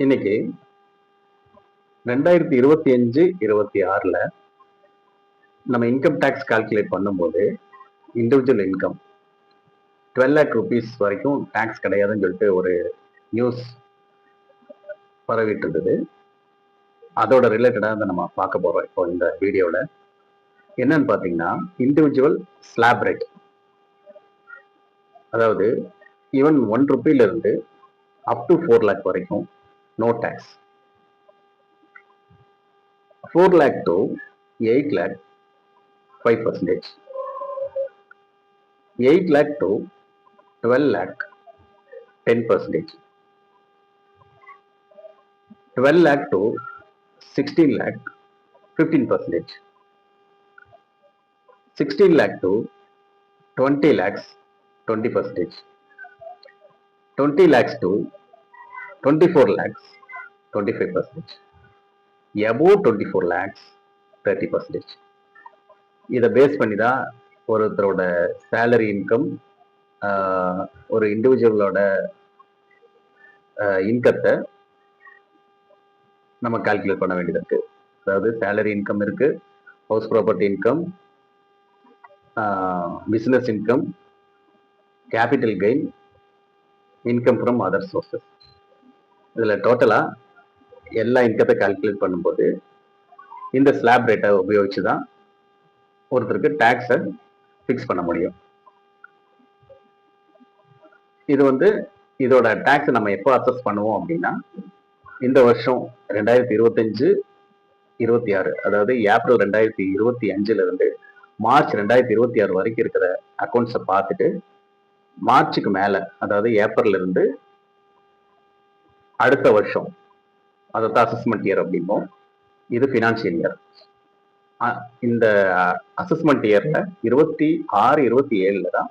இன்னைக்கு 2025-26ல நம்ம income tax calculate பண்ணும்போது இண்டிவிஜுவல் இன்கம் 12 lakh rupees வரைக்கும் டேக்ஸ் கிடையாதுன்னு சொல்லிட்டு ஒரு நியூஸ் பரவிட்டு இருந்தது. அதோட ரிலேட்டடாக நம்ம பார்க்க போறோம் இப்போ இந்த வீடியோவில். என்னன்னு பார்த்தீங்கன்னா, இண்டிவிஜுவல் ஸ்லாப் ரேட், அதாவது ஈவன் 1 ரூபீலேருந்து அப் டு 4 lakh வரைக்கும் no tax. 4 lakh to 8 lakh 5%, 8 lakh to 12 lakh 10%, 12 lakh to 16 lakh 15%, 16 lakh to 20 lakhs 20%, 20 lakhs to 24 lakhs 25%, above 24 lakhs 30%. இதை பேஸ் பண்ணி தான் ஒருத்தரோட சேலரி இன்கம், ஒரு இண்டிவிஜுவலோட இன்கத்தை நம்ம கால்குலேட் பண்ண வேண்டியது இருக்கு. அதாவது சேலரி இன்கம் இருக்கு, house property income, business income, capital gain, income from other sources. இதில் டோட்டலாக எல்லா இன்கத்தை கால்குலேட் பண்ணும்போது இந்த ஸ்லாப் ரேட்டை உபயோகிச்சு தான் ஒருத்தருக்கு டேக்ஸை ஃபிக்ஸ் பண்ண முடியும். இது இதோட டேக்ஸ் நம்ம எப்போ அசஸ் பண்ணுவோம் அப்படின்னா, இந்த வருஷம் 2025-26, அதாவது ஏப்ரல் 2025 இருந்து மார்ச் 2026 வரைக்கும் இருக்கிற அக்கௌண்ட்ஸை பார்த்துட்டு, மார்ச்சுக்கு மேலே, அதாவது ஏப்ரல் இருந்து அடுத்த வருஷம், அதாவது அசஸ்மெண்ட் இயர் அப்படிம்போம். இது ஃபினான்ஷியல் இயர். இந்த அசஸ்மெண்ட் இயர்ல 26-27 தான்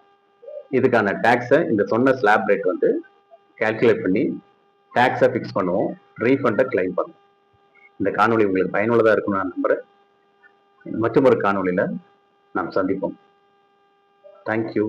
இதுக்கான டேக்ஸை இந்த சொன்ன ஸ்லாப் ரேட் கால்குலேட் பண்ணி டேக்ஸை ஃபிக்ஸ் பண்ணுவோம், ரீஃபண்டை கிளைம் பண்ணுவோம். இந்த காணொலி உங்களுக்கு பயனுள்ளதாக இருக்கும்னு நான் நம்புறேன். மற்றும் ஒரு காணொலியில் நாம் சந்திப்போம். தேங்க்யூ.